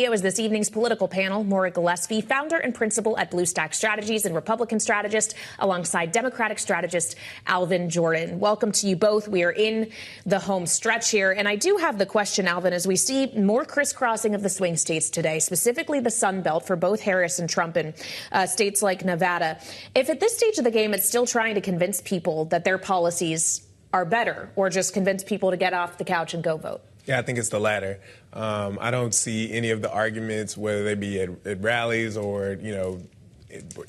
It was this evening's political panel. Maura Gillespie, founder and principal at Blue Stack Strategies and Republican strategist, alongside Democratic strategist Alvin Jordan. Welcome to you both. We are in the home stretch here. And I do have the question, Alvin, as we see more crisscrossing of the swing states today, specifically the Sun Belt for both Harris and Trump in states like Nevada. If at this stage of the game it's still trying to convince people that their policies are better, or just convince people to get off the couch and go vote? Yeah, I think it's the latter. I don't see any of the arguments, whether they be at rallies or,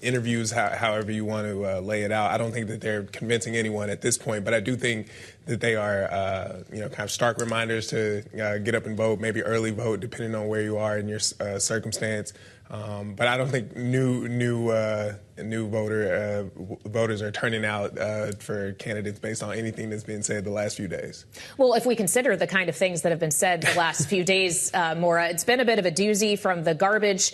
interviews, however you want to lay it out. I don't think that they're convincing anyone at this point, but I do think that they are, kind of stark reminders to get up and vote, maybe early vote, depending on where you are in your circumstance. But I don't think new voters are turning out for candidates based on anything that's been said the last few days. Well, if we consider the kind of things that have been said the last few days, Maura, it's been a bit of a doozy, from the garbage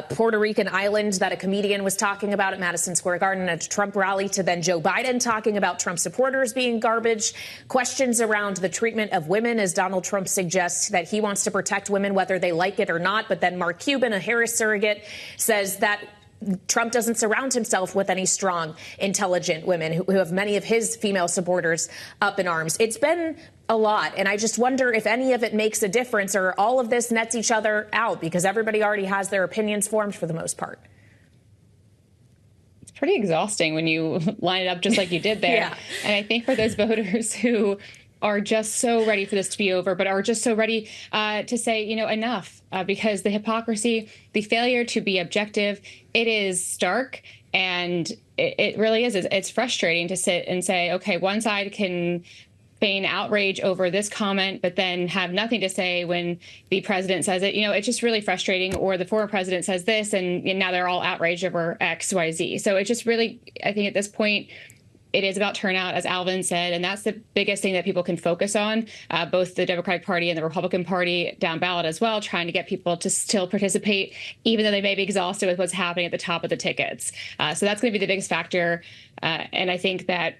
Puerto Rican island that a comedian was talking about at Madison Square Garden at a Trump rally, to then Joe Biden talking about Trump supporters being garbage. Questions around the treatment of women, as Donald Trump suggests that he wants to protect women whether they like it or not. But then Mark Cuban, a Harris surrogate, says that Trump doesn't surround himself with any strong, intelligent women who have many of his female supporters up in arms. It's been a lot, and I just wonder if any of it makes a difference, or all of this nets each other out because everybody already has their opinions formed for the most part. It's pretty exhausting when you line it up just like you did there. Yeah. And I think for those voters who are just so ready for this to be over, but are just so ready to say, enough, because the hypocrisy, the failure to be objective, it is stark. And it really is. It's frustrating to sit and say, OK, one side can feign outrage over this comment, but then have nothing to say when the president says it. It's just really frustrating. Or the former president says this, and now they're all outraged over X, Y, Z. So it's just really, I think at this point, it is about turnout, as Alvin said, and that's the biggest thing that people can focus on, both the Democratic Party and the Republican Party down ballot as well, trying to get people to still participate, even though they may be exhausted with what's happening at the top of the tickets. So that's going to be the biggest factor. And I think that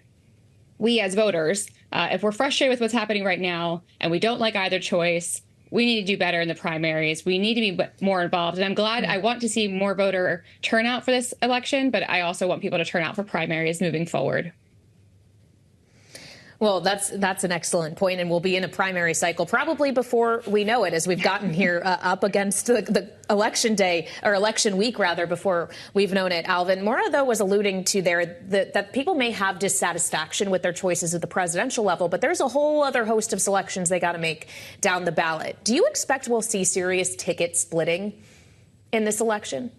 we as voters, if we're frustrated with what's happening right now and we don't like either choice, we need to do better in the primaries. We need to be more involved. And I'm glad, I want to see more voter turnout for this election, but I also want people to turn out for primaries moving forward. Well, that's an excellent point, and we'll be in a primary cycle probably before we know it, as we've gotten here up against the election day, or election week, rather, before we've known it. Alvin, Maura, though, was alluding to there that people may have dissatisfaction with their choices at the presidential level, but there's a whole other host of selections they got to make down the ballot. Do you expect we'll see serious ticket splitting in this election?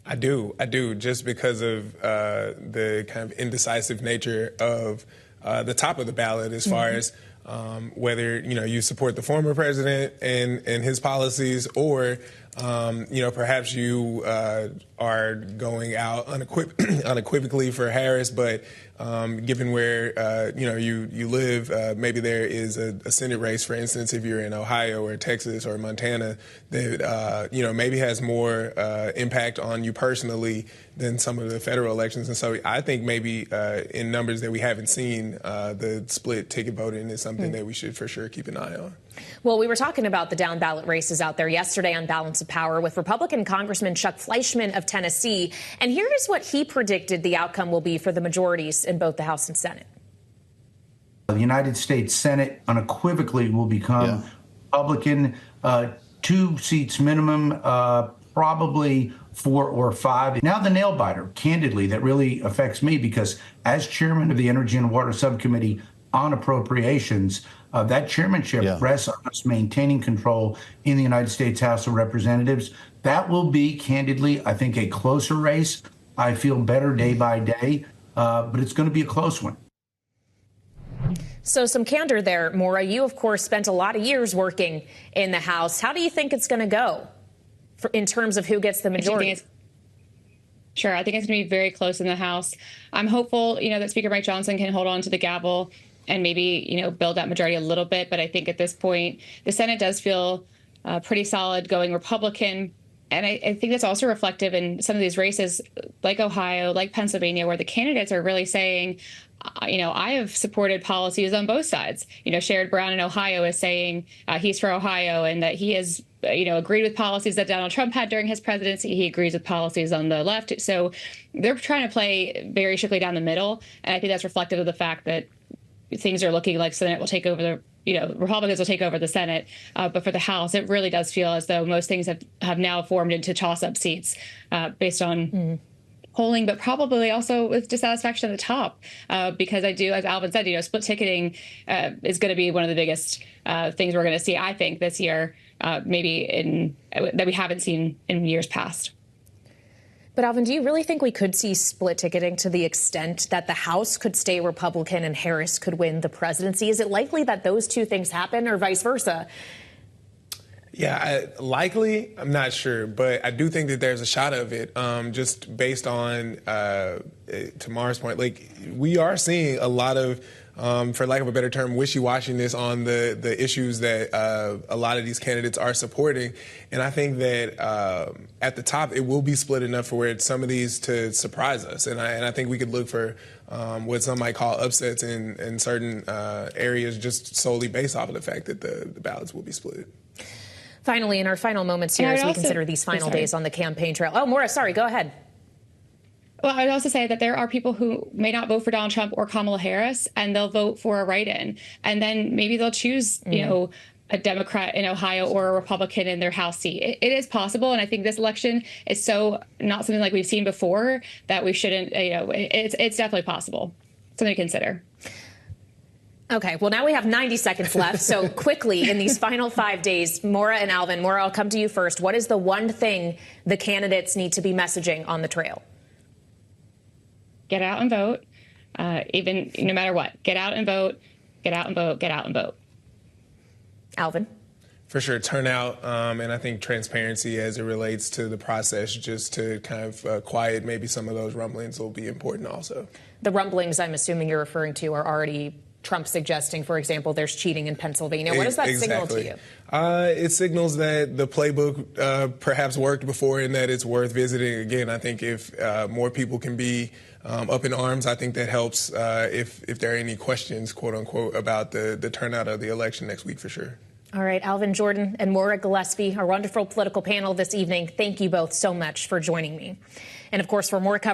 I do, just because of the kind of indecisive nature of the top of the ballot, as far as whether you support the former president and his policies, or perhaps you are going out unequivocally for Harris, but given where you live, maybe there is a Senate race, for instance, if you're in Ohio or Texas or Montana, that maybe has more impact on you personally than some of the federal elections. And so I think maybe in numbers that we haven't seen, the split ticket voting is something that we should for sure keep an eye on. Well, we were talking about the down ballot races out there yesterday on Balance of Power with Republican Congressman Chuck Fleischmann of Tennessee. And here is what he predicted the outcome will be for the majorities in both the House and Senate. The United States Senate unequivocally will become Republican, 2 seats minimum, probably 4 or 5. Now the nail biter, candidly, that really affects me, because as chairman of the Energy and Water Subcommittee on Appropriations, that chairmanship rests on us maintaining control in the United States House of Representatives. That will be, candidly, I think, a closer race. I feel better day by day, but it's going to be a close one. So some candor there, Maura. You, of course, spent a lot of years working in the House. How do you think it's going to go in terms of who gets the majority? Sure. I think it's going to be very close in the House. I'm hopeful, that Speaker Mike Johnson can hold on to the gavel and maybe, build that majority a little bit. But I think at this point, the Senate does feel pretty solid going Republican. And I think that's also reflective in some of these races like Ohio, like Pennsylvania, where the candidates are really saying, I have supported policies on both sides. Sherrod Brown in Ohio is saying he's for Ohio and that he has, agreed with policies that Donald Trump had during his presidency. He agrees with policies on the left. So they're trying to play very strictly down the middle. And I think that's reflective of the fact that things are looking like Senate will take over Republicans will take over the Senate. But for the House, it really does feel as though most things have now formed into toss-up seats based on polling, but probably also with dissatisfaction at the top, because I do, as Alvin said, split ticketing is going to be one of the biggest things we're going to see, I think, this year, maybe that we haven't seen in years past. But Alvin, do you really think we could see split ticketing to the extent that the House could stay Republican and Harris could win the presidency? Is it likely that those two things happen, or vice versa? Yeah, likely, I'm not sure, but I do think that there's a shot of it, just based on, to Mara's point, like, we are seeing a lot of, for lack of a better term, wishy-washiness on the issues that a lot of these candidates are supporting. And I think that at the top, it will be split enough for where some of these to surprise us. And I think we could look for what some might call upsets in certain areas just solely based off of the fact that the ballots will be split. Finally, in our final moments here, as we consider these final days on the campaign trail. Oh, Maura, sorry, go ahead. Well, I'd also say that there are people who may not vote for Donald Trump or Kamala Harris, and they'll vote for a write-in. And then maybe they'll choose, a Democrat in Ohio or a Republican in their House seat. It is possible, and I think this election is so not something like we've seen before that we shouldn't, it's definitely possible. Something to consider. Okay, well, now we have 90 seconds left. So quickly, in these final 5 days, Maura and Alvin, Maura, I'll come to you first. What is the one thing the candidates need to be messaging on the trail? Get out and vote, even no matter what. Get out and vote, get out and vote, get out and vote. Alvin? For sure, turnout, and I think transparency as it relates to the process, just to kind of quiet maybe some of those rumblings will be important also. The rumblings I'm assuming you're referring to are already Trump suggesting, for example, there's cheating in Pennsylvania. What does that signal to you? It signals that the playbook perhaps worked before and that it's worth visiting again. I think if more people can be up in arms, I think that helps if there are any questions, quote unquote, about the turnout of the election next week for sure. All right, Alvin Jordan and Maura Gillespie, our wonderful political panel this evening. Thank you both so much for joining me. And of course, for more coverage